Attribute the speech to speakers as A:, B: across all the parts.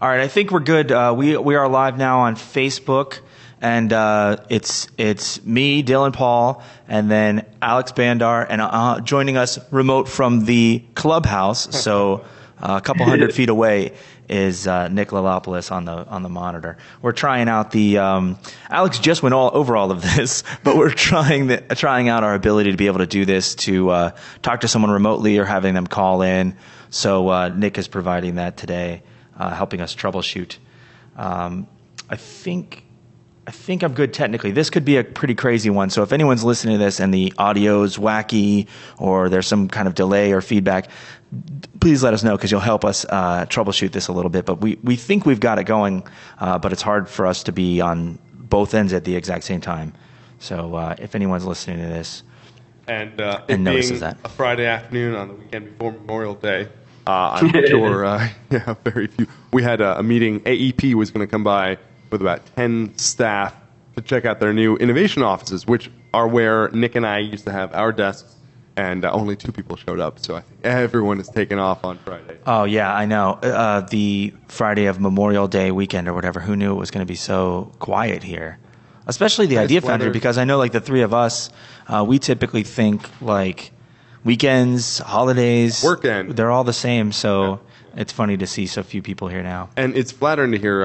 A: All right, I think we're good. We are live now on Facebook, and it's me, Dylan Paul, and then Alex Bandar, and joining us remote from the clubhouse. So a couple hundred feet away is Nick Lolopulos on the monitor. We're trying out the Alex just went over all of this, but we're trying out our ability to be able to do this, to talk to someone remotely or having them call in. So Nick is providing that today. Helping us troubleshoot. I think I'm good technically. This could be a pretty crazy one. So if anyone's listening to this and the audio's wacky or there's some kind of delay or feedback, please let us know, because you'll help us troubleshoot this a little bit. But we think we've got it going, but it's hard for us to be on both ends at the exact same time. So if anyone's listening to this
B: and
A: notices that,
B: a Friday afternoon on the weekend before Memorial Day. I'm sure, very few. We had a meeting. AEP was going to come by with about 10 staff to check out their new innovation offices, which are where Nick and I used to have our desks, and only 2 people showed up. So I think everyone is taking off on Friday.
A: Oh, yeah, I know. The Friday of Memorial Day weekend or whatever, who knew it was going to be so quiet here? Especially the Idea Foundry, because I know like the 3 of us, we typically think like weekends, holidays,
B: weekend.
A: They're all the same, so it's funny to see so few people here now.
B: And it's flattering to hear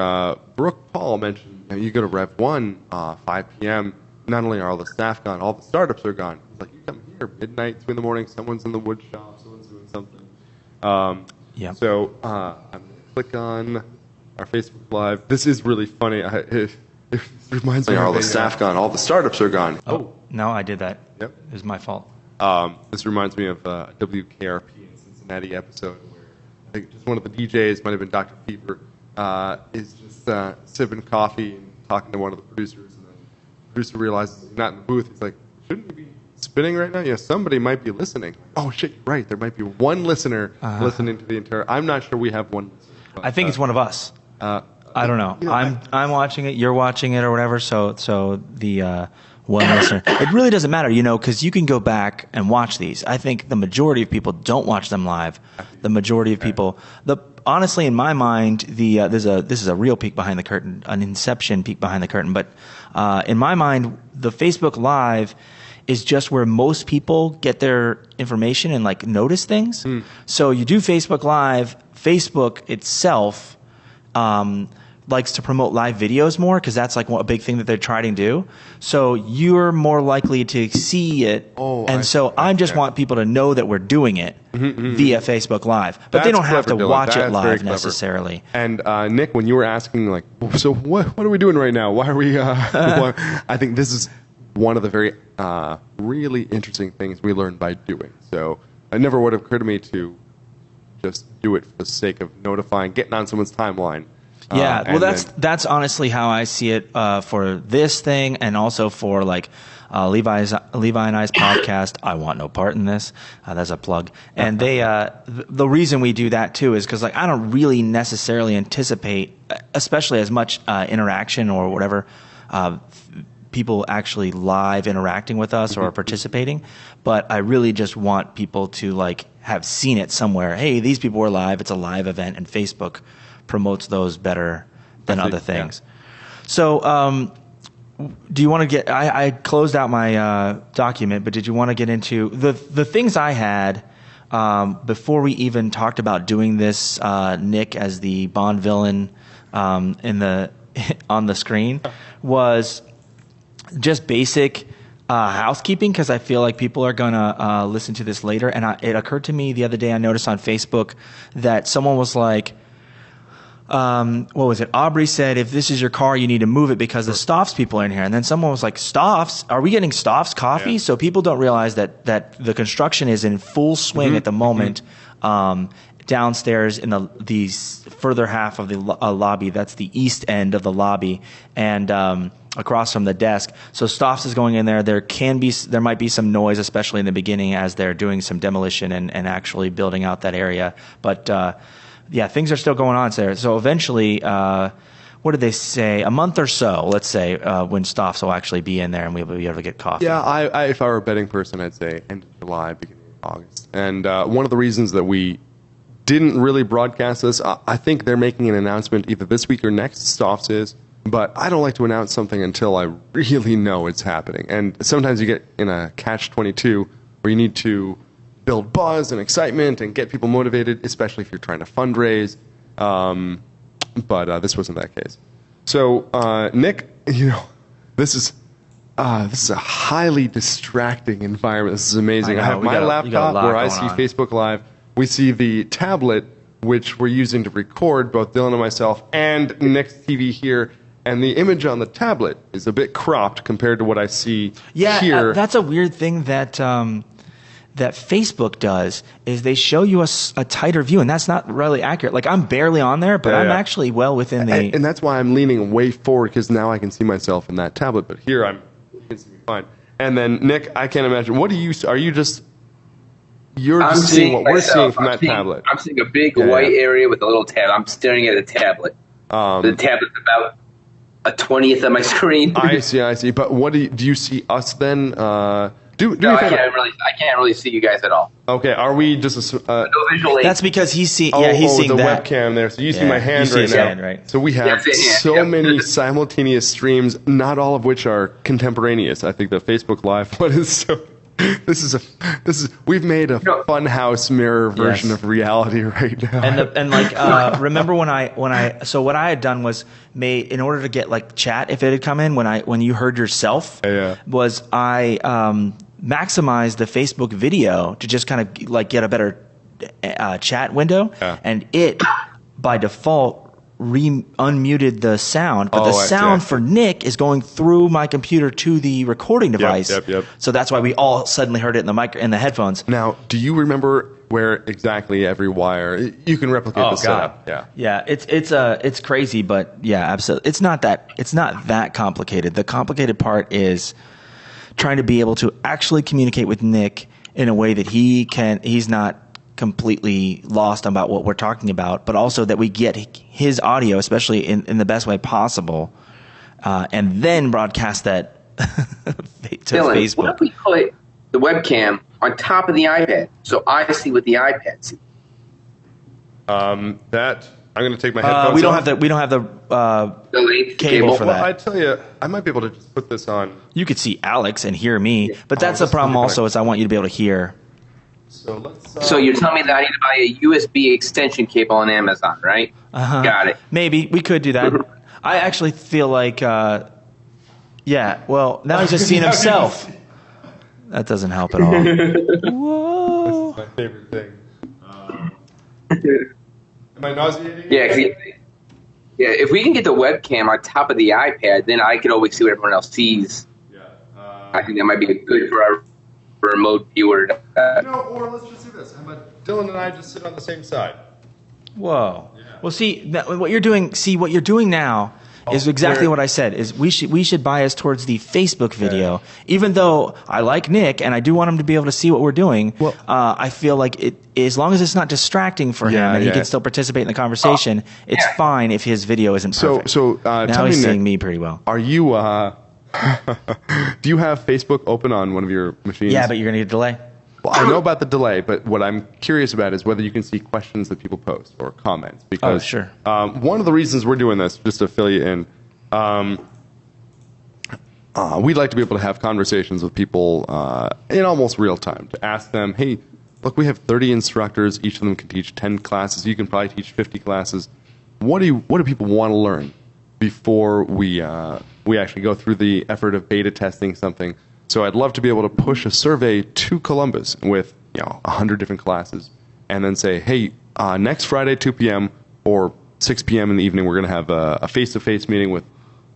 B: Brooke Paul mention, you go to Rev 1, 5 p.m., not only are all the staff gone, all the startups are gone. It's like, you come here, midnight, 2 in the morning, someone's in the wood shop, someone's doing something.
A: Yeah.
B: So I'm going to click on our Facebook Live. This is really funny. It reminds me of all the staff gone, all the startups are gone.
A: Oh, no, I did that.
B: Yep.
A: It was my fault.
B: This reminds me of a WKRP in Cincinnati episode where I think just one of the DJs, might have been Dr. Fever, is just sipping coffee and talking to one of the producers, and then the producer realizes he's not in the booth. He's like, shouldn't we be spinning right now? Yeah, somebody might be listening. Oh, shit, you're right. There might be one listener listening to the entire... I'm not sure we have one listener. But,
A: I think it's one of us. I don't know. I'm watching it, you're watching it or whatever, so the... one listener. It really doesn't matter, because you can go back and watch these. I think the majority of people don't watch them live. The majority of people, honestly, in my mind, this is a real peek behind the curtain, an Inception peek behind the curtain. But in my mind, the Facebook Live is just where most people get their information and like notice things. So you do Facebook Live. Facebook itself likes to promote live videos more, because that's like a big thing that they're trying to do. So you're more likely to see it. I just want people to know that we're doing it via Facebook Live. But they don't have to watch it live necessarily.
B: And Nick, when you were asking, like, so what are we doing right now? Why are we... I think this is one of the very really interesting things we learned by doing. So it never would have occurred to me to just do it for the sake of notifying, getting on someone's timeline.
A: Yeah, well, that's honestly how I see it for this thing, and also for like Levi and I's podcast. I want no part in this. That's a plug. And they the reason we do that too is because like I don't really necessarily anticipate, especially as much interaction or whatever, people actually live interacting with us or participating. But I really just want people to like have seen it somewhere. Hey, these people were live. It's a live event, and Facebook promotes those better than other things. Yeah. So do you want to get... I closed out my document, but did you want to get into the things I had before we even talked about doing this, Nick as the Bond villain on the screen, was just basic housekeeping, because I feel like people are going to listen to this later. And it occurred to me the other day, I noticed on Facebook that someone was like, what was it? Aubrey said, if this is your car, you need to move it because the Stoff's people are in here. And then someone was like, Stoff's? Are we getting Stoff's coffee? Yeah. So people don't realize that the construction is in full swing at the moment. Downstairs in the further half of the lobby, that's the east end of the lobby, and across from the desk. So Stoff's is going in there. There might be some noise, especially in the beginning as they're doing some demolition and actually building out that area. But yeah, things are still going on there. So eventually, what did they say? A month or so, let's say, when Stoff's will actually be in there and we'll be able to get coffee.
B: Yeah, if I were a betting person, I'd say end of July, beginning of August. And one of the reasons that we didn't really broadcast this. I think they're making an announcement either this week or next. Stoffs is. But I don't like to announce something until I really know it's happening. And sometimes you get in a catch-22 where you need to build buzz and excitement and get people motivated, especially if you're trying to fundraise. But this wasn't that case. So, Nick, this is a highly distracting environment. This is amazing. I have my laptop where I see Facebook Live. We see the tablet, which we're using to record, both Dylan and myself, and Nick's TV here. And the image on the tablet is a bit cropped compared to what I see here.
A: Yeah, that's a weird thing that that Facebook does, is they show you a tighter view, and that's not really accurate. Like, I'm barely on there, but I'm actually well within the...
B: And that's why I'm leaning way forward, because now I can see myself in that tablet. But here, you can see me fine. And then, Nick, I can't imagine. What do you... Are you just... You're just seeing what we're seeing from that tablet.
C: I'm seeing a big white area with a little tab. I'm staring at a tablet. The tablet's about a 20th of my screen.
B: I see. But what do you see us then?
C: No, I can't really see you guys at all.
B: Okay, are we just
C: no visual aid?
A: That's because he's seeing. He's seeing
B: the
A: that
B: webcam there. So you see my hand right now.
A: Hand, right?
B: So we have so many simultaneous streams, not all of which are contemporaneous. I think the Facebook Live one is so. We've made a funhouse mirror version of reality right now.
A: Remember so what I had done was in order to get like chat, if it had come in when you heard yourself, was I maximized the Facebook video to just kind of like get a better chat window, and it by default unmuted the sound, but the sound for Nick is going through my computer to the recording device.
B: Yep.
A: So that's why we all suddenly heard it in the headphones.
B: Now, do you remember where exactly every wire? You can replicate the setup.
A: Yeah. It's crazy, but yeah, absolutely. It's not that complicated. The complicated part is trying to be able to actually communicate with Nick in a way that he's not completely lost about what we're talking about, but also that we get his audio, especially in the best way possible, and then broadcast that to
C: Dylan,
A: Facebook.
C: What if we put the webcam on top of the iPad so I see what the iPad sees?
B: That I'm going to take my headphones.
A: We don't have the cable for that.
B: Well, I tell you, I might be able to just put this on.
A: You could see Alex and hear me, but that's the problem. Also, is I want you to be able to hear.
C: So you're telling me that I need to buy a USB extension cable on Amazon, right? Got it.
A: Maybe we could do that. I actually feel like, well, now he's just seeing himself. That doesn't help at all. Whoa!
B: This is my favorite thing. Am I nauseating?
C: Yeah. If we can get the webcam on top of the iPad, then I can always see what everyone else sees.
B: Yeah.
C: I think that might be good for our remote viewer.
B: Or let's just do this. How about Dylan and I just sit on the same side?
A: Whoa. Yeah. Well, see, what you're doing now is exactly what I said. Is we should bias towards the Facebook video, even though I like Nick and I do want him to be able to see what we're doing. Well, I feel like as long as it's not distracting for him and he can still participate in the conversation, it's fine if his video isn't perfect.
B: So
A: now he's seeing me pretty well.
B: Are you? Do you have Facebook open on one of your machines?
A: Yeah, but you're going to get a delay.
B: Well, I know about the delay, but what I'm curious about is whether you can see questions that people post or comments. Because
A: sure.
B: One of the reasons we're doing this, just to fill you in, we'd like to be able to have conversations with people in almost real time, to ask them, hey, look, we have 30 instructors. Each of them can teach 10 classes. You can probably teach 50 classes. What do people want to learn before we actually go through the effort of beta testing something? So I'd love to be able to push a survey to Columbus with 100 different classes, and then say, hey, next Friday 2 p.m. or 6 p.m. in the evening, we're going to have a face-to-face meeting with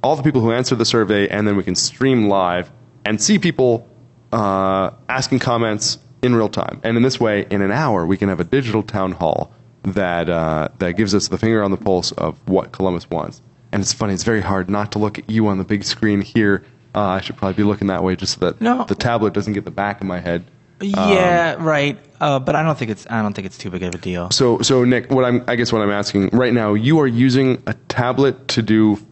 B: all the people who answered the survey, and then we can stream live and see people asking comments in real time. And in this way, in an hour, we can have a digital town hall that gives us the finger on the pulse of what Columbus wants. And it's funny, it's very hard not to look at you on the big screen here. I should probably be looking that way just so that the tablet doesn't get the back of my head.
A: Yeah, right. But I don't think it's too big of a deal.
B: So Nick, what I'm asking right now, you are using a tablet to do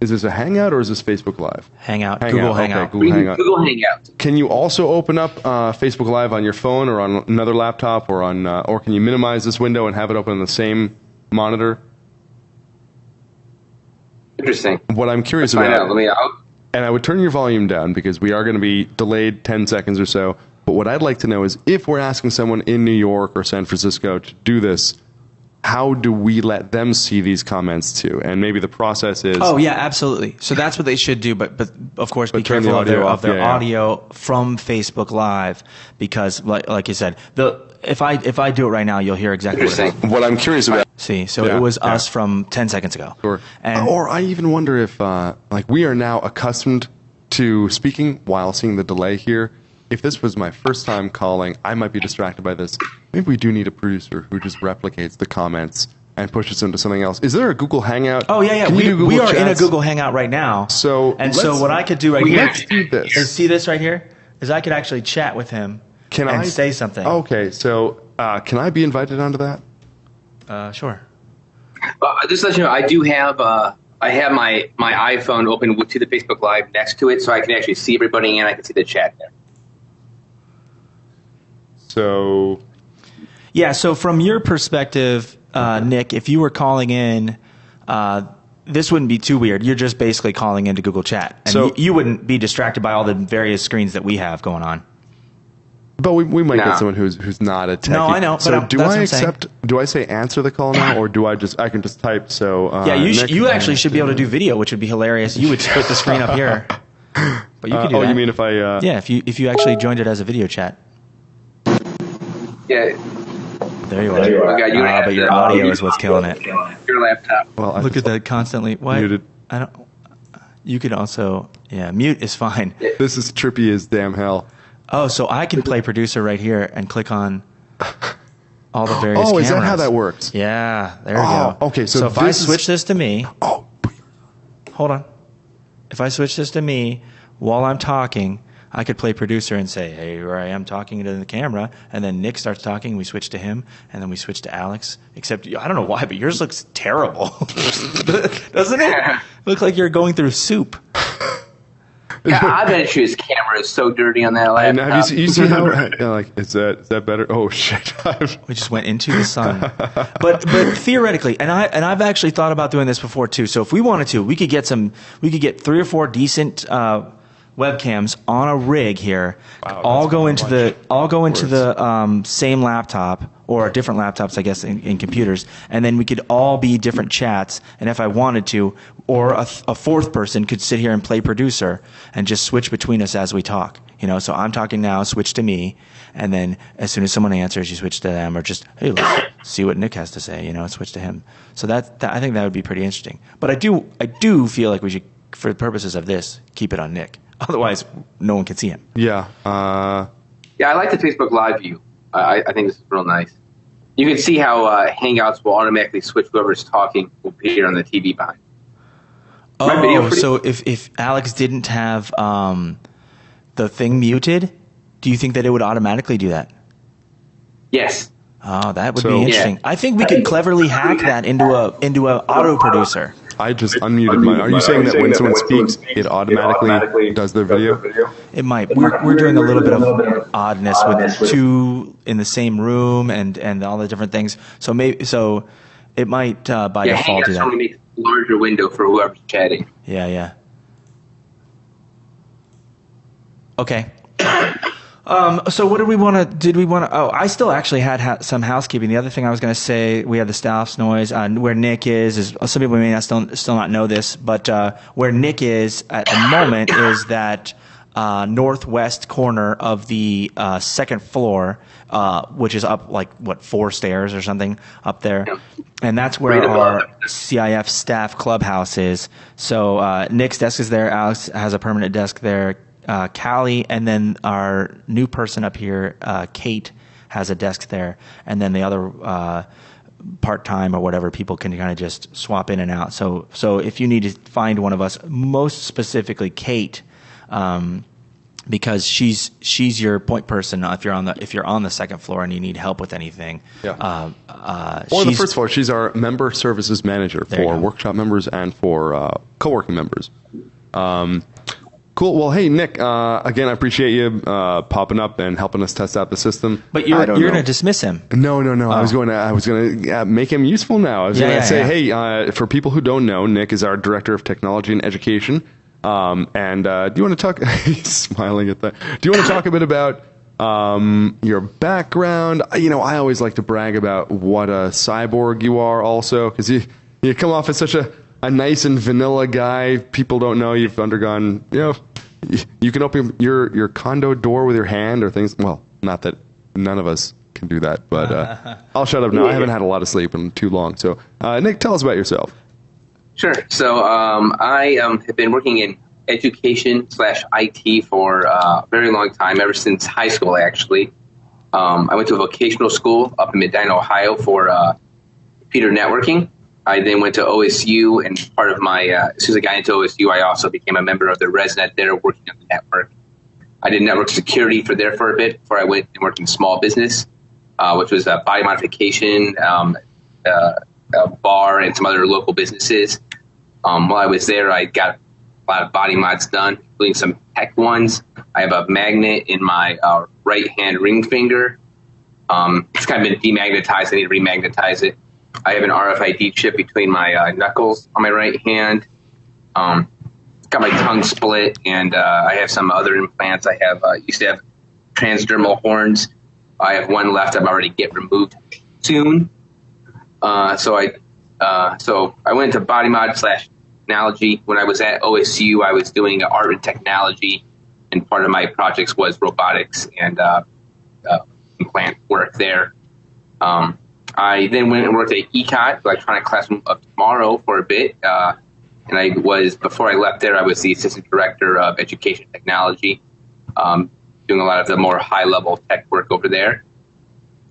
B: Is this a Hangout or is this Facebook Live?
A: Hangout. Google Hangout.
B: Okay, Google Hangout.
C: Google Hangout.
B: Can you also open up Facebook Live on your phone or on another laptop, or or can you minimize this window and have it open on the same monitor?
C: Interesting.
B: What I'm curious
C: Let's
B: about,
C: find out.
B: and I would turn your volume down because we are going to be delayed 10 seconds or so, but what I'd like to know is if we're asking someone in New York or San Francisco to do this, how do we let them see these comments too? And maybe the process is...
A: Oh, yeah, absolutely. So that's what they should do, but of course be
B: turn
A: careful
B: the
A: of their
B: audio off.
A: audio from Facebook Live, because like you said, if I do it right now, you'll hear exactly what it is.
C: Interesting.
B: What I'm curious about...
A: See, so it was us from 10 seconds ago.
B: Sure.
A: And
B: Or I even wonder if, we are now accustomed to speaking while seeing the delay here. If this was my first time calling, I might be distracted by this. Maybe we do need a producer who just replicates the comments and pushes them to something else. Is there a Google Hangout?
A: Oh, yeah.
B: Can you do Google
A: We are in a
B: Chats?
A: Google Hangout right now.
B: So
A: what I could do right here
B: let's do this.
A: is see this right here? Is I could actually chat with him and say something.
B: Okay, so can I be invited onto that?
A: Sure.
C: Just to let you know, I do have I have my iPhone open to the Facebook Live next to it, so I can actually see everybody and I can see the chat there.
B: So...
A: Yeah, so from your perspective, Nick, if you were calling in, this wouldn't be too weird. You're just basically calling into Google Chat. And
B: So-
A: you wouldn't be distracted by all the various screens that we have going on.
B: But we might
C: No.
B: get someone who's not a techie.
A: No, I know,
B: So
A: but
B: do
A: that's what
B: I
A: I'm saying.
B: accept? Do I say answer the call now, or do I can just type? So
A: Yeah,
B: Nick,
A: you actually should be able to do video, which would be hilarious. You would put the screen up here. But you could do that.
B: you mean if I?
A: Yeah, if you actually joined it as a video chat.
C: Yeah.
A: There you are.
C: Okay, you have
A: but your
C: to-
A: audio is what's killing it.
C: Your laptop.
B: Well, I
A: Look at that constantly. What?
B: Muted.
A: I don't. You could also, mute is fine.
B: This is trippy as damn hell.
A: Oh, so I can play producer right here and click on all the various
B: Oh,
A: cameras.
B: is that how that works?
A: Yeah, there we
B: Oh,
A: go.
B: okay, so
A: if I
B: this is-
A: switch this to me,
B: Oh,
A: hold on. If I switch this to me while I'm talking, I could play producer and say, hey, here I am talking into the camera, and then Nick starts talking, we switch to him, and then we switch to Alex. Except, I don't know why, but yours looks terrible. Doesn't it? Look like you're going through soup.
C: Yeah, I bet you his camera is so dirty on that
B: and
C: laptop.
B: have you see how like is that better? Oh shit!
A: We just went into the sun. But theoretically, and I've actually thought about doing this before too. So if we wanted to, we could get 3 or 4 decent webcams on a rig here.
B: Wow,
A: all
B: that's
A: go
B: a
A: into
B: bunch
A: the same laptop, or different laptops, I guess, in computers, and then we could all be different chats. And if I wanted to, or a fourth person could sit here and play producer and just switch between us as we talk. So I'm talking now, switch to me, and then as soon as someone answers, you switch to them, or just, hey, let's see what Nick has to say, switch to him. So that I think that would be pretty interesting. But I do feel like we should, for the purposes of this, keep it on Nick. Otherwise, no one can see him.
B: Yeah.
C: Yeah, I like the Facebook Live view. I think this is real nice. You can see how Hangouts will automatically switch whoever's talking will appear on the TV behind.
A: Oh, so if Alex didn't have the thing muted, do you think that it would automatically do that?
C: Yes.
A: Oh, that would
B: So-
A: be interesting.
C: Yeah.
A: I think we could cleverly hack that into a auto producer.
B: I just unmuted mine. Are you saying that when someone speaks, it automatically does their video?
A: It might. We're doing a little bit of oddness with 2 in the same room and all the different things. So it might by
C: Yeah,
A: default do
C: Hangouts
A: that.
C: only makes a larger window for whoever's chatting.
A: Yeah. Okay. So what did we want to? Oh, I still actually had some housekeeping. The other thing I was going to say, we had the staff's noise. Where Nick is some people may not still not know this, but where Nick is at the moment is that northwest corner of the second floor, which is up 4 stairs or something up there.
C: Yeah.
A: And that's where
C: Right above
A: our
C: it.
A: CIF staff clubhouse is. So Nick's desk is there. Alex has a permanent desk there. Callie, and then our new person up here, Kate, has a desk there. And then the other part-time or whatever, people can kind of just swap in and out. So if you need to find one of us, most specifically Kate, because she's your point person if you're on the second floor and you need help with anything.
B: Yeah. Or the first floor, she's our member services manager for workshop members and for co-working members. Cool. Well, hey, Nick, again, I appreciate you popping up and helping us test out the system.
A: But you're going to dismiss him.
B: No. Oh. I was going to make him useful now. I was going to say, hey, for people who don't know, Nick is our Director of Technology and Education. And do you want to talk? He's smiling at that. Do you want to talk a bit about your background? You know, I always like to brag about what a cyborg you are, also, because you come off as such a nice and vanilla guy. People don't know you've undergone. You know, you can open your condo door with your hand or things. Well, not that none of us can do that, but I'll shut up now. I haven't had a lot of sleep in too long. So, Nick, tell us about yourself.
C: Sure. So I have been working in education/IT for a very long time, ever since high school, actually. I went to a vocational school up in Medina, Ohio for computer networking. I then went to OSU, and part of my, as soon as I got into OSU, I also became a member of the ResNet there, working on the network. I did network security there for a bit before I went and worked in small business, which was body modification, a bar, and some other local businesses. While I was there, I got a lot of body mods done, including some tech ones. I have a magnet in my right-hand ring finger. It's kind of been demagnetized. I need to remagnetize it. I have an RFID chip between my knuckles on my right hand. Got my tongue split, and I have some other implants. I have used to have transdermal horns. I have one left. I'm already get removed soon. So I went to body mod / technology. When I was at OSU, I was doing art and technology, and part of my projects was robotics and implant work there. I then went and worked at ECOT, Electronic Classroom of Tomorrow, for a bit. And before I left there, I was the assistant director of education technology, doing a lot of the more high-level tech work over there,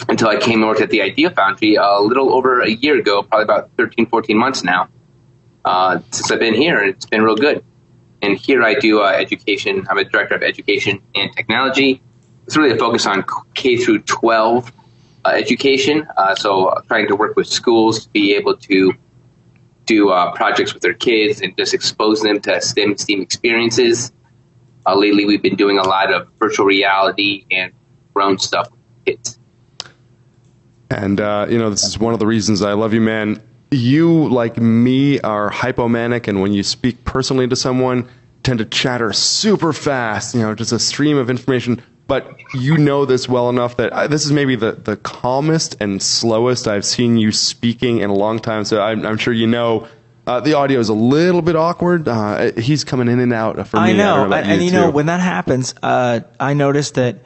C: until I came and worked at the Idea Foundry a little over a year ago, probably about 13, 14 months now, since I've been here, and it's been real good. And here I do education. I'm a director of education and technology. It's really a focus on K through 12 education. So trying to work with schools to be able to do projects with their kids and just expose them to STEM experiences. Lately, we've been doing a lot of virtual reality and drone stuff with kids.
B: And, this is one of the reasons I love you, man. You, like me, are hypomanic, and when you speak personally to someone, tend to chatter super fast, just a stream of information. But you know this well enough that this is maybe the calmest and slowest I've seen you speaking in a long time. So I'm sure the audio is a little bit awkward. He's coming in and out for me.
A: I know, and when that happens, I noticed that.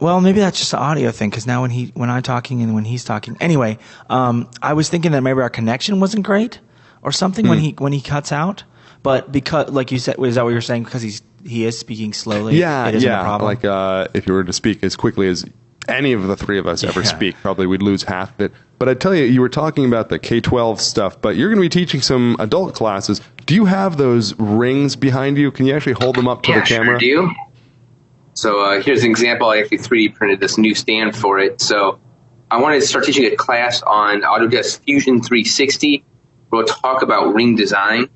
A: Well, maybe that's just an audio thing, because now when I'm talking and when he's talking, anyway, I was thinking that maybe our connection wasn't great or something when he cuts out. But because, like you said, is that what you're saying? Because he is speaking slowly.
B: Yeah,
A: it isn't a problem?
B: Like if you were to speak as quickly as any of the three of us ever speak, probably we'd lose half of it. But I tell you, you were talking about the K-12 stuff, but you're going to be teaching some adult classes. Do you have those rings behind you? Can you actually hold them up to the camera?
C: Sure do. So here's an example. I actually 3D printed this new stand for it. So I wanted to start teaching a class on Autodesk Fusion 360. We'll talk about ring design.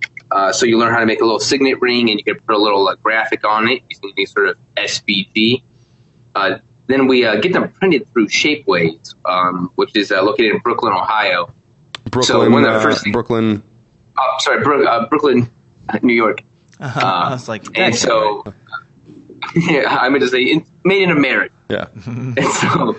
C: So you learn how to make a little signet ring, and you can put a little graphic on it using any sort of SVG. Then we get them printed through Shapeways, which is located in Brooklyn, Ohio.
B: Brooklyn,
C: New York.
A: I was like,
C: and so, I meant to say, made in America.
B: Yeah.
C: And so,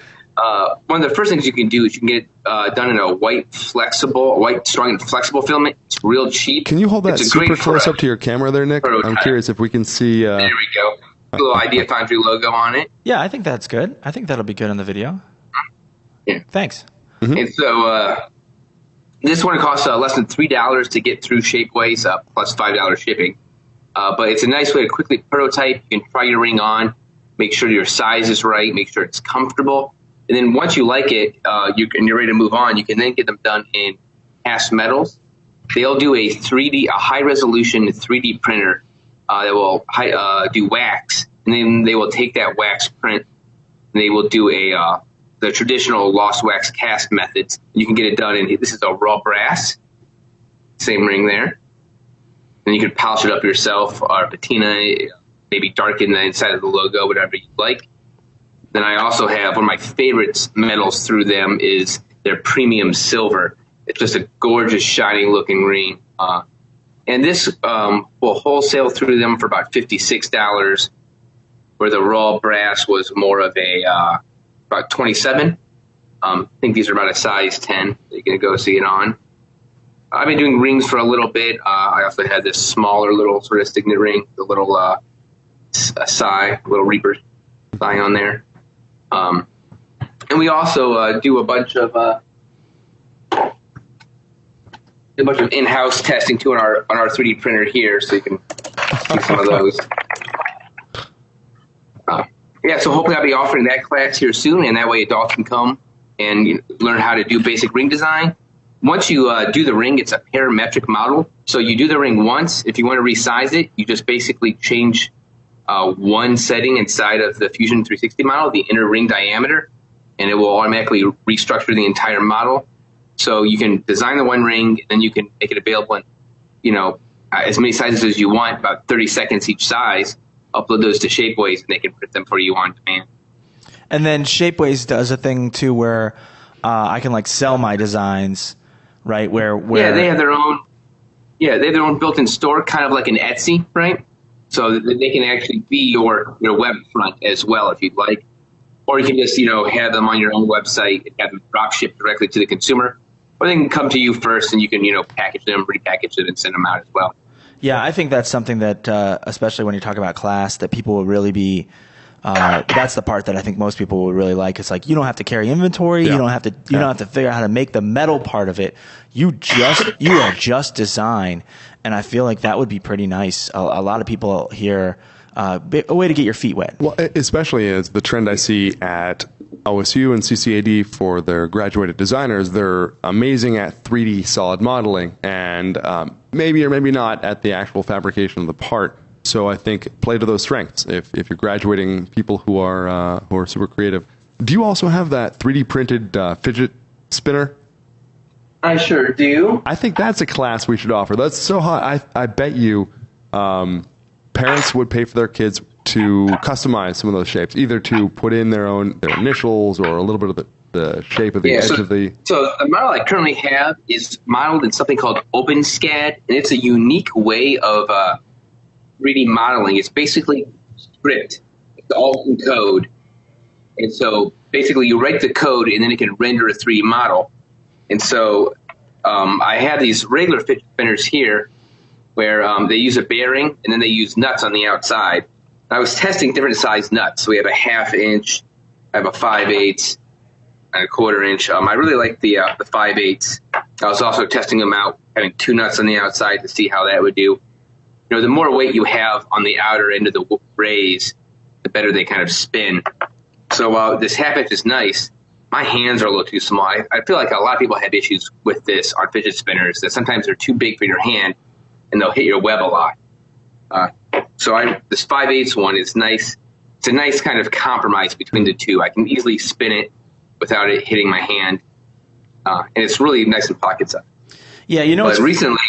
C: one of the first things you can do is you can get done in a white, strong and flexible filament. It's real cheap.
B: Can you hold that super close up to your camera there, Nick?
C: Prototype.
B: I'm curious if we can see.
C: There we go. A little Idea Foundry logo on it.
A: Yeah, I think that's good. I think that'll be good on the video.
C: Yeah.
A: Thanks.
C: Mm-hmm. And so this one costs less than $3 to get through Shapeways, plus $5 shipping. But it's a nice way to quickly prototype. You can try your ring on, make sure your size is right, make sure it's comfortable. And then once you like it, and you're ready to move on, you can then get them done in cast metals. They'll do a high-resolution 3D printer that will do wax, and then they will take that wax print and they will do the traditional lost wax cast methods. You can get it done in, this is a raw brass, same ring there. And you can polish it up yourself or patina, maybe darken the inside of the logo, whatever you like. Then I also have one of my favorite metals through them is their premium silver. It's just a gorgeous, shiny looking ring. And this will wholesale through them for about $56, where the raw brass was more of about $27. I think these are about a size 10 that you can go see it on. I've been doing rings for a little bit. I also had this smaller little sort of signet ring, the little little Reaper sign on there. And we also do a bunch of in-house testing too on our 3D printer here, so you can see some of those. So hopefully I'll be offering that class here soon, and that way adults can come and learn how to do basic ring design. Once you do the ring, it's a parametric model. So you do the ring once. If you want to resize it, you just basically change one setting inside of the Fusion 360 model, the inner ring diameter, and it will automatically restructure the entire model. So you can design the one ring, and then you can make it available in, as many sizes as you want, about 30 seconds each size. Upload those to Shapeways, and they can print them for you on demand.
A: And then Shapeways does a thing too where I can sell my designs, right? Where
C: they have their own. Yeah, they have their own built-in store, kind of like an Etsy, right? So that they can actually be your web front as well if you'd like, or you can just have them on your own website and have them drop ship directly to the consumer, or they can come to you first and you can package them, repackage them, and send them out as well.
A: Yeah, I think that's something that, especially when you talk about class, that people will really be. That's the part that I think most people will really like. It's you don't have to carry inventory. Yeah. You don't have to figure out how to make the metal part of it. You are just design, and I feel like that would be pretty nice. A lot of people here, a way to get your feet wet.
B: Well, especially as the trend I see at OSU and CCAD for their graduated designers, they're amazing at 3D solid modeling, and maybe or maybe not at the actual fabrication of the part. So I think play to those strengths. If you're graduating people who are super creative, do you also have that 3D printed fidget spinner?
C: I sure do.
B: I think that's a class we should offer. That's so hot. I bet you parents would pay for their kids to customize some of those shapes, either to put in their initials or a little bit of the shape of the edge of the...
C: So the model I currently have is modeled in something called OpenSCAD, and it's a unique way of 3D modeling. It's basically script. It's all in code. And so basically you write the code and then it can render a 3D model. And so I have these regular fidget spinners here where they use a bearing and then they use nuts on the outside. I was testing different size nuts. So we have a 1/2 inch, I have a 5/8, and a 1/4 inch. I really like the 5/8. I was also testing them out, having 2 nuts on the outside to see how that would do. The more weight you have on the outer end of the rays, the better they kind of spin. So while this 1/2 inch is nice, my hands are a little too small. I feel like a lot of people have issues with this on fidget spinners, that sometimes they're too big for your hand and they'll hit your web a lot. This 5/8 one is nice. It's a nice kind of compromise between the two. I can easily spin it without it hitting my hand. And it's really nice in pocket size.
A: Yeah,
C: But recently...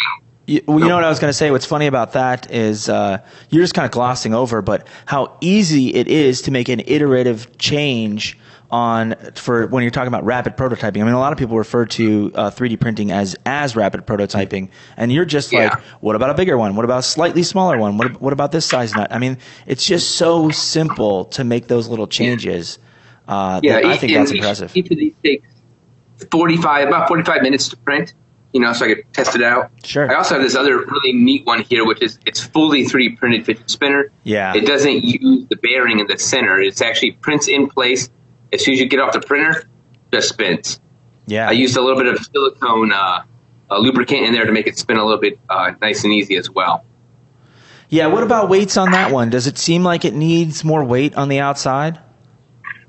A: You know what I was going to say? What's funny about that is you're just kind of glossing over, but how easy it is to make an iterative change for when you're talking about rapid prototyping. I mean, a lot of people refer to 3D printing as rapid prototyping, and you're just what about a bigger one? What about a slightly smaller one? What about this size nut? I mean, it's just so simple to make those little changes. I think that's impressive.
C: Each of these takes about 45 minutes to print. So I could test it out.
A: Sure.
C: I also have this other really neat one here, which is it's fully 3D printed fidget spinner.
A: Yeah.
C: It doesn't use the bearing in the center. It's actually prints in place. As soon as you get off the printer, it just spins.
A: Yeah.
C: I used a little bit of silicone lubricant in there to make it spin a little bit nice and easy as well.
A: Yeah. What about weights on that one? Does it seem like it needs more weight on the outside?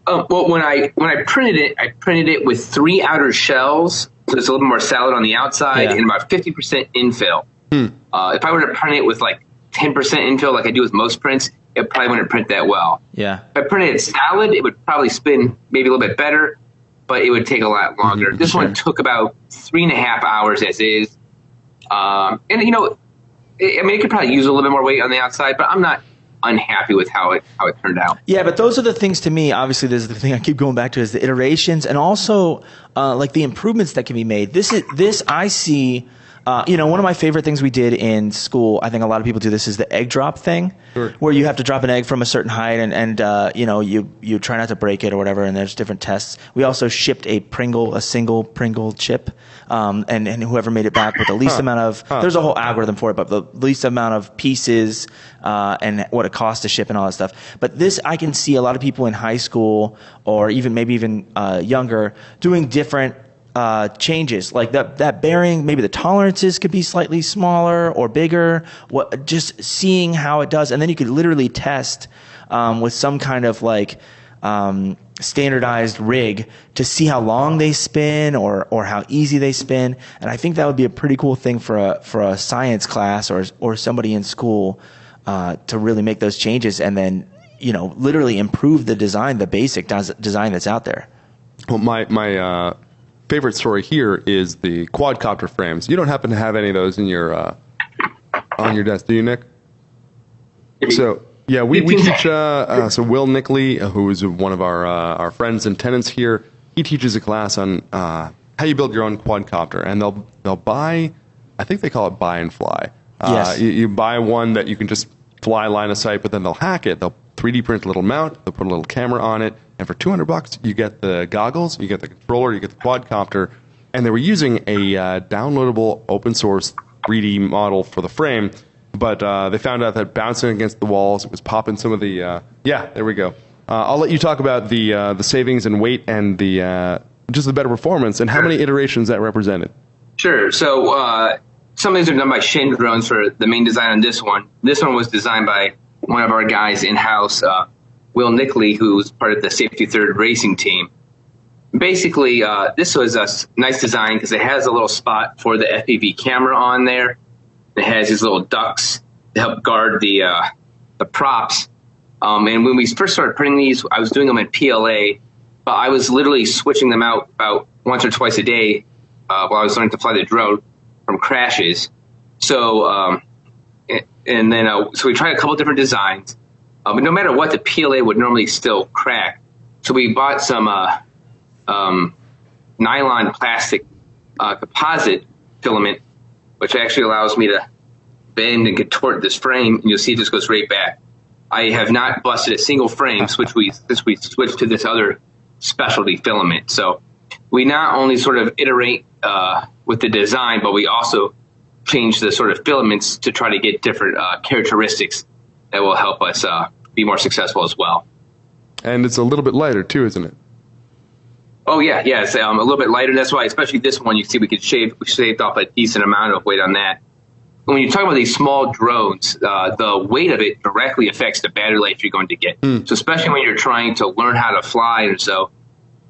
C: Well, when I printed it with 3 outer shells. So it's a little more solid on the outside and about 50% infill. If I were to print it with 10% infill like I do with most prints, it probably wouldn't print that well.
A: Yeah.
C: If I printed it solid, it would probably spin maybe a little bit better, but it would take a lot longer.
A: Mm-hmm,
C: this one took about 3.5 hours as is. And, it could probably use a little bit more weight on the outside, but I'm not unhappy with how it turned out.
A: Yeah, but those are the things to me. Obviously, this is the thing I keep going back to is the iterations and also like the improvements that can be made. This I see. One of my favorite things we did in school, I think a lot of people do this, is the egg drop thing, where you have to drop an egg from a certain height and you try not to break it or whatever, and there's different tests. We also shipped a single Pringle chip, and whoever made it back with the least amount of, there's a whole algorithm for it, but the least amount of pieces and what it costs to ship and all that stuff. But this, I can see a lot of people in high school or maybe even younger doing different changes, like that bearing, maybe the tolerances could be slightly smaller or bigger, just seeing how it does. And then you could literally test with some kind of like standardized rig to see how long they spin or how easy they spin. And I think that would be a pretty cool thing for a science class or somebody in school to really make those changes and then literally improve the design, the basic design that's out there.
B: Well, my favorite story here is the quadcopter frames. You don't happen to have any of those in your on your desk, do you, Nick? So yeah, we teach. So Will Nickley, who is one of our friends and tenants here, he teaches a class on how you build your own quadcopter, and they'll buy. I think they call it buy and fly.
A: Yes.
B: You buy one that you can just fly line of sight, but then they'll hack it. They'll 3D print a little mount. They'll put a little camera on it, and for $200, you get the goggles, you get the controller, you get the quadcopter, and they were using a downloadable open source 3D model for the frame, but they found out that bouncing against the walls, it was popping some of the. There we go. I'll let you talk about the savings in weight and the just the better performance and how many iterations that represented.
C: Sure. So some of these are done by Shin Drones for the main design on this one. This one was designed by one of our guys in-house, Will Nickley, who's part of the Safety Third racing team. Basically, this was a nice design because it has a little spot for the FPV camera on there. It has these little ducts to help guard the props. And when we first started printing these, I was doing them in PLA, but I was literally switching them out about once or twice a day while I was learning to fly the drone from crashes. So so we tried a couple different designs, but no matter what, the PLA would normally still crack. So we bought some nylon plastic composite filament, which actually allows me to bend and contort this frame, and you'll see it just goes right back. I have not busted a single frame since we switched to this other specialty filament. So we not only sort of iterate with the design, but we also change the sort of filaments to try to get different characteristics that will help us be more successful as well.
B: And it's a little bit lighter too, isn't it?
C: Oh yeah, it's a little bit lighter. That's why, especially this one, you see we shaved off a decent amount of weight on that. When you talk about these small drones, the weight of it directly affects the battery life you're going to get. So especially when you're trying to learn how to fly, or so,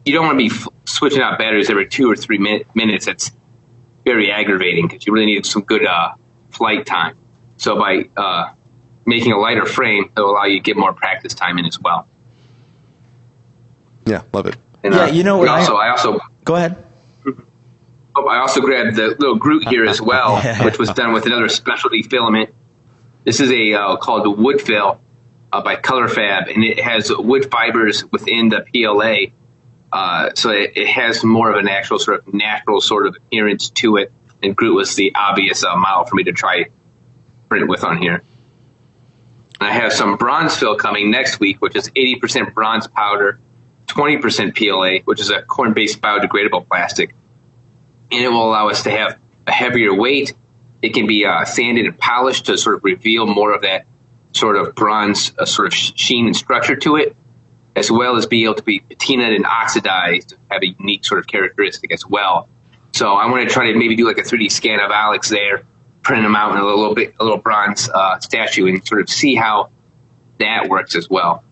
C: you don't want to be switching out batteries every 2 or 3 minutes. That's very aggravating because you really need some good flight time. So by making a lighter frame, it'll allow you to get more practice time in as well.
B: Yeah, love it.
C: And,
A: I also go ahead.
C: I also grabbed the little Groot here as well, which was done with another specialty filament. This is called the Wood Fill by Color Fab, and it has wood fibers within the PLA. So it has more of an actual sort of natural sort of appearance to it. And Groot was the obvious model for me to try print with on here. And I have some bronze fill coming next week, which is 80% bronze powder, 20% PLA, which is a corn-based biodegradable plastic. And it will allow us to have a heavier weight. It can be sanded and polished to sort of reveal more of that sort of bronze sort of sheen and structure to it, as well as be able to be patinaed and oxidized, have a unique sort of characteristic as well. So I want to try to maybe do like a 3D scan of Alex there, print him out in a little bronze statue, and sort of see how that works as well.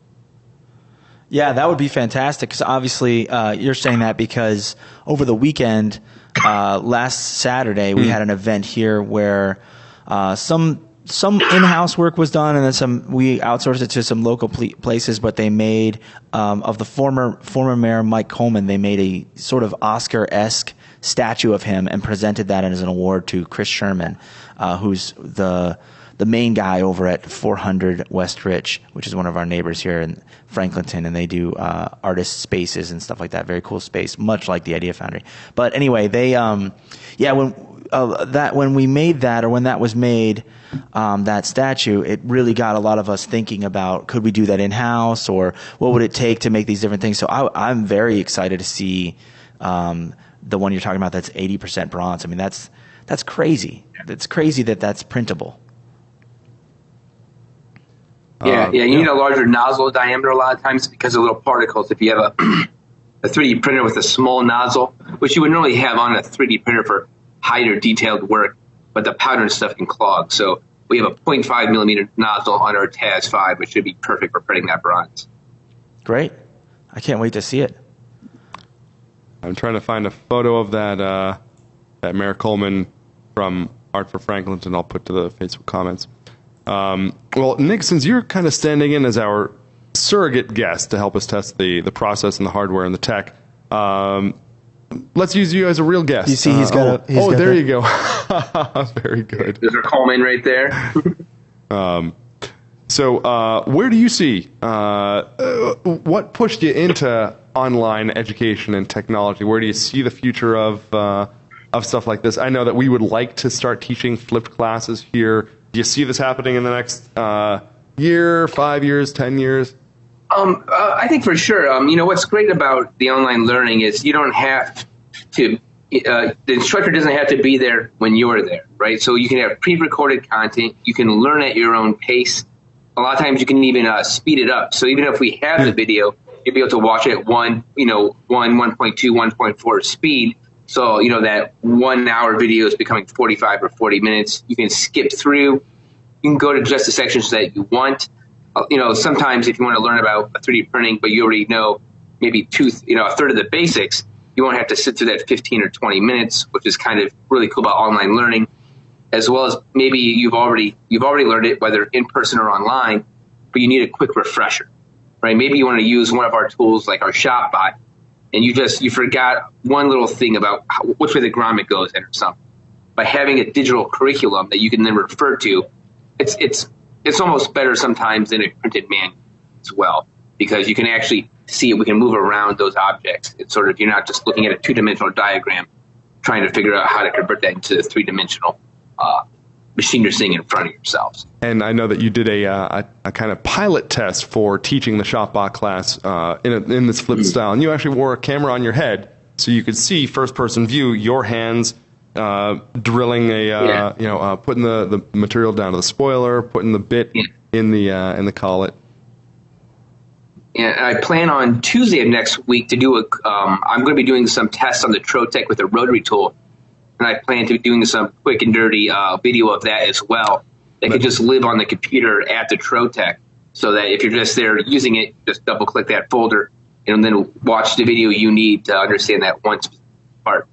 A: Yeah, that would be fantastic. Because obviously, you're saying that because over the weekend, last Saturday, we had an event here where some some in-house work was done, and then we outsourced it to some local places. But they made of the former mayor Mike Coleman. They made a sort of Oscar-esque statue of him and presented that as an award to Chris Sherman, who's the main guy over at 400 West Rich, which is one of our neighbors here in Franklinton, and they do artist spaces and stuff like that. Very cool space, much like the Idea Foundry. But anyway, they when we made that, or when that was made, that statue, it really got a lot of us thinking about, could we do that in-house, or what would it take to make these different things? So I'm very excited to see the one you're talking about that's 80% bronze. I mean, that's crazy. It's crazy that's printable.
C: You need a larger nozzle diameter a lot of times because of little particles. If you have a 3D printer with a small nozzle, which you would normally have on a 3D printer for higher detailed work, but the powder and stuff can clog. So we have a 0.5 millimeter nozzle on our TAS 5, which should be perfect for printing that bronze.
A: Great. I can't wait to see it.
B: I'm trying to find a photo of that Mayor Coleman from Art for Franklinton. I'll put to the Facebook comments. Well, Nick, since you're kind of standing in as our surrogate guest to help us test the process and the hardware and the tech, let's use you as a real guest.
A: You see,
B: there you go. Very good.
C: There's our Coleman right there.
B: So where do you see, what pushed you into online education and technology? Where do you see the future of stuff like this? I know that we would like to start teaching flipped classes here. Do you see this happening in the next year, 5 years, 10 years?
C: I think for sure. What's great about the online learning is you don't have to, the instructor doesn't have to be there when you're there, right? So you can have pre-recorded content. You can learn at your own pace. A lot of times you can even speed it up. So even if we have the video, you'll be able to watch it at 1.2, 1.4 speed. So, that 1 hour video is becoming 45 or 40 minutes. You can skip through. You can go to just the sections that you want. Sometimes if you want to learn about 3D printing, but you already know maybe a third of the basics, you won't have to sit through that 15 or 20 minutes, which is kind of really cool about online learning, as well as maybe you've already learned it, whether in person or online, but you need a quick refresher, right? Maybe you want to use one of our tools like our ShopBot, and you forgot one little thing about which way the grommet goes in or something. By having a digital curriculum that you can then refer to, it's almost better sometimes than a printed manual as well, because you can actually see it. We can move around those objects. It's sort of, you're not just looking at a two-dimensional diagram trying to figure out how to convert that into a three-dimensional machine you're seeing in front of yourselves.
B: And I know that you did a kind of pilot test for teaching the ShopBot class in this flipped style, and you actually wore a camera on your head so you could see first-person view, your hands drilling putting the material down to the spoiler, putting the bit in the collet.
C: And I plan on Tuesday of next week to do I'm going to be doing some tests on the Trotec with a rotary tool. And I plan to be doing some quick and dirty video of that as well. That could just live on the computer at the Trotec, so that if you're just there using it, just double click that folder and then watch the video you need to understand that one part.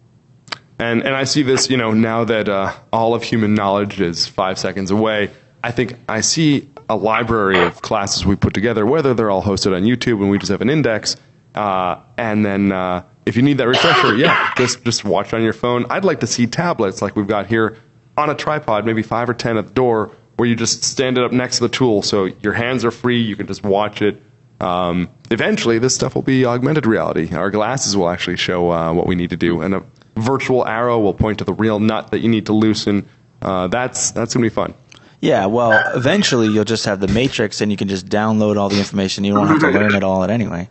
B: And I see this, now that all of human knowledge is 5 seconds away, I think I see a library of classes we put together, whether they're all hosted on YouTube and we just have an index, and then if you need that refresher, just watch it on your phone. I'd like to see tablets like we've got here on a tripod, maybe 5 or 10 at the door, where you just stand it up next to the tool so your hands are free, you can just watch it. Eventually, this stuff will be augmented reality. Our glasses will actually show what we need to do, and a virtual arrow will point to the real nut that you need to loosen. That's going to be fun.
A: Yeah, well, eventually you'll just have the Matrix and you can just download all the information. You don't have to learn it all anyway.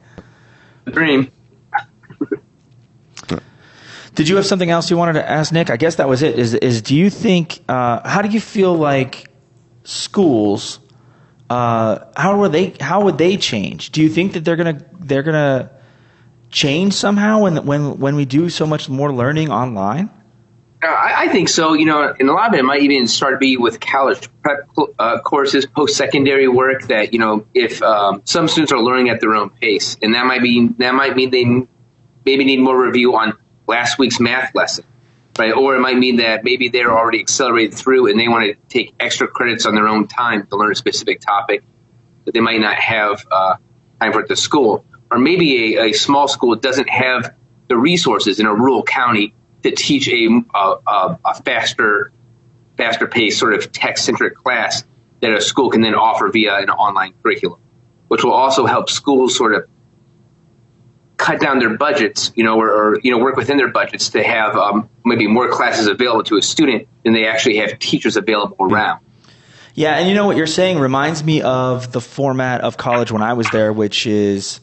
C: Dream.
A: Did you have something else you wanted to ask, Nick? I guess that was it. Is do you think, how do you feel like schools, how would they change? Do you think that they're gonna change somehow when we do so much more learning online?
C: I think so. And a lot of it might even start to be with college prep courses, post-secondary work. That if some students are learning at their own pace, and that might mean they maybe need more review on last week's math lesson, right? Or it might mean that maybe they're already accelerated through and they want to take extra credits on their own time to learn a specific topic that they might not have time for at the school. Or maybe a small school doesn't have the resources in a rural county to teach a faster paced sort of tech-centric class that a school can then offer via an online curriculum, which will also help schools sort of cut down their budgets, or work within their budgets to have maybe more classes available to a student than they actually have teachers available around.
A: Yeah, and what you're saying reminds me of the format of college when I was there, which is,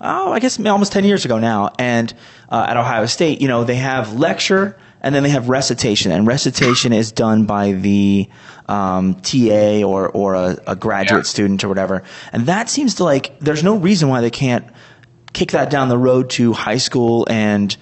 A: I guess almost 10 years ago now. And at Ohio State, they have lecture and then they have recitation. And recitation is done by the TA or a graduate student or whatever. And that seems to there's no reason why they can't kick that down the road to high school and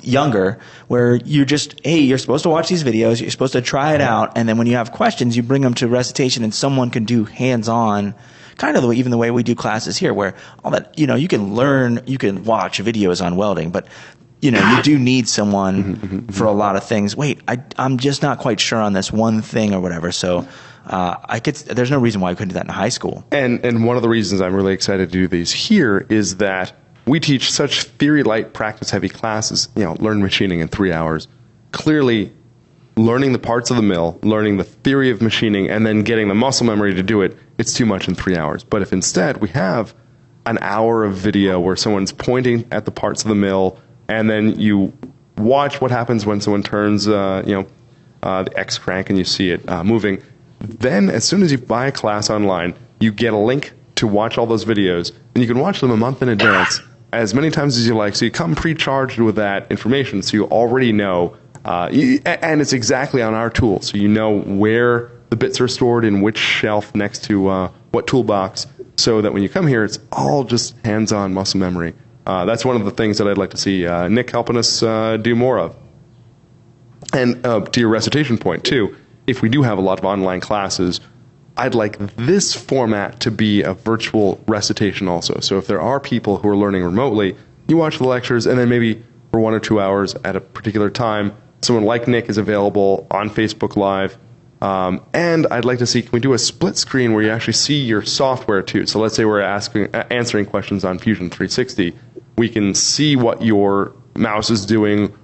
A: younger, where you're supposed to watch these videos, you're supposed to try it out, and then when you have questions, you bring them to recitation, and someone can do hands-on, kind of even the way we do classes here, where all that, you can learn, you can watch videos on welding, but you do need someone for a lot of things. I'm just not quite sure on this one thing or whatever, so there's no reason why I couldn't do that in high school.
B: And one of the reasons I'm really excited to do these here is that we teach such theory-light, practice-heavy classes, learn machining in 3 hours. Clearly, learning the parts of the mill, learning the theory of machining, and then getting the muscle memory to do it, it's too much in 3 hours. But if instead we have an hour of video where someone's pointing at the parts of the mill, and then you watch what happens when someone turns, the X crank and you see it moving, then as soon as you buy a class online, you get a link to watch all those videos, and you can watch them a month in advance, as many times as you like. So you come pre-charged with that information, so you already know, and it's exactly on our tool, so you know where the bits are stored in which shelf next to what toolbox, so that when you come here, it's all just hands-on muscle memory. That's one of the things that I'd like to see Nick helping us do more of. And to your recitation point, too, if we do have a lot of online classes, I'd like this format to be a virtual recitation also. So if there are people who are learning remotely, you watch the lectures, and then maybe for 1 or 2 hours at a particular time, someone like Nick is available on Facebook Live. And I'd like to see, can we do a split screen where you actually see your software too? So let's say we're answering questions on Fusion 360. We can see what your mouse is doing,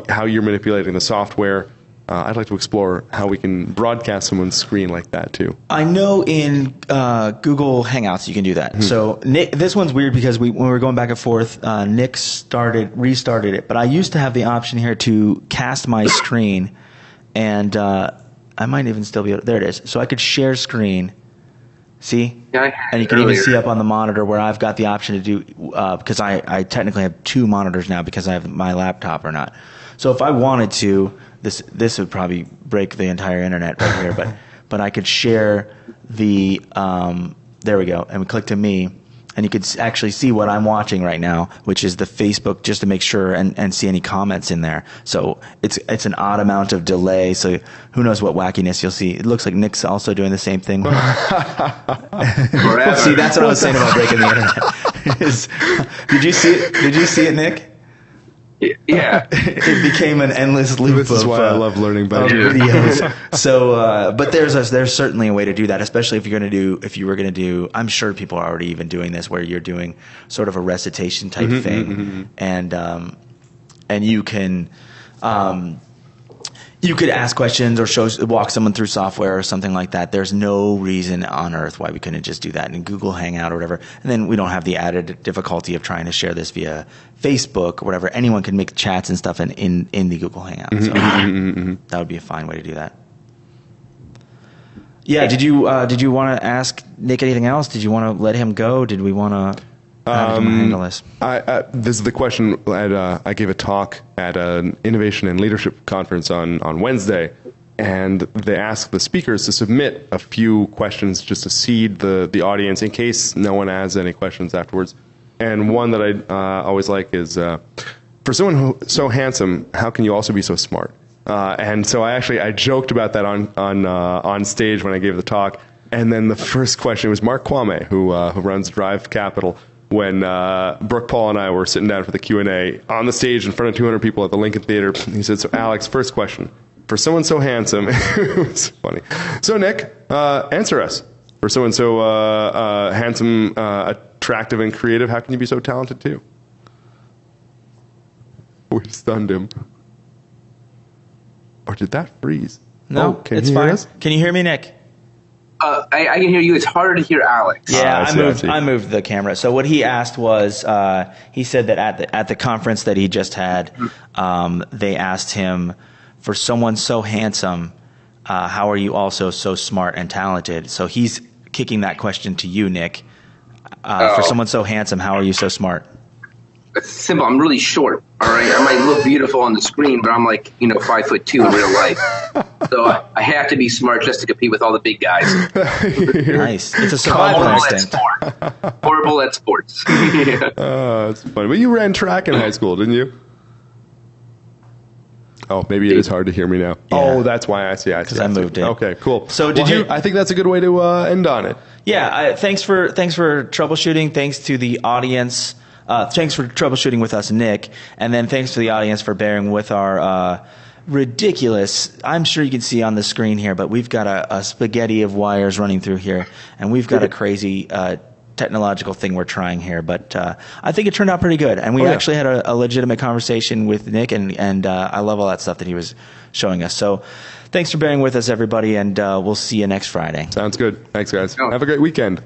B: how you're manipulating the software. I'd like to explore how we can broadcast someone's screen like that too.
A: I know in Google Hangouts you can do that. So Nick, this one's weird because when we were going back and forth, Nick restarted it. But I used to have the option here to cast my screen, and I might even still be able. There it is. So I could share screen. See?
C: Yeah,
A: and you can even see up on the monitor where I've got the option to do, because I technically have 2 monitors now because I have my laptop or not. So if I wanted to, this would probably break the entire internet right here, but I could share the, there we go, and we click to me, and you could actually see what I'm watching right now, which is the Facebook, just to make sure and see any comments in there. So it's an odd amount of delay, so who knows what wackiness you'll see. It looks like Nick's also doing the same thing. See, that's what I was saying about breaking the internet. Did you see it, Nick?
C: Yeah.
A: It became an endless loop.
B: This is why I love learning about
A: videos. So, but there's certainly a way to do that, especially if you were going to do, I'm sure people are already even doing this, where you're doing sort of a recitation type thing, and you can, you could ask questions or walk someone through software or something like that. There's no reason on earth why we couldn't just do that in Google Hangout or whatever. And then we don't have the added difficulty of trying to share this via Facebook or whatever. Anyone can make chats and stuff in the Google Hangout. So that would be a fine way to do that. Yeah. Did you want to ask Nick anything else? Did you want to let him go? Did we want to? How did you handle this?
B: This is the question. I gave a talk at an innovation and leadership conference on Wednesday, and they asked the speakers to submit a few questions just to seed the audience in case no one has any questions afterwards. And one that I always like is, for someone who's so handsome, how can you also be so smart? And so I joked about that on stage when I gave the talk. And then the first question was Mark Kwame, who runs Drive Capital. when Brooke, Paul, and I were sitting down for the Q&A on the stage in front of 200 people at the Lincoln Theater. He said, so Alex, first question. For someone so handsome, it was funny. So Nick, answer us. For someone so handsome, attractive, and creative, how can you be so talented too? We stunned him. Or did that freeze?
A: No, it's fine. Can you hear me, Nick?
C: I can hear you. It's harder to hear Alex.
A: Yeah, I moved the camera. So what he asked was, he said that at the conference that he just had, they asked him, for someone so handsome, how are you also so smart and talented? So he's kicking that question to you, Nick. For someone so handsome, how are you so smart?
C: It's simple. I'm really short. All right, I might look beautiful on the screen, but I'm like 5'2" in real life. So I have to be smart just to compete with all the big guys.
A: Nice. It's a survival instinct.
C: Horrible at sports.
B: That's funny. But you ran track in high school, didn't you? Oh, maybe it is hard to hear me now. Yeah. Oh, that's why I see.
A: Because I moved it.
B: Okay, cool.
A: So
B: I think that's a good way to end on it.
A: Yeah. Thanks for troubleshooting. Thanks to the audience. Thanks for troubleshooting with us, Nick. And then thanks to the audience for bearing with our ridiculous, I'm sure you can see on the screen here, but we've got a spaghetti of wires running through here. And we've got a crazy technological thing we're trying here. But I think it turned out pretty good. And we actually had a legitimate conversation with Nick. And I love all that stuff that he was showing us. So thanks for bearing with us, everybody. And we'll see you next Friday.
B: Sounds good. Thanks, guys. Have a great weekend.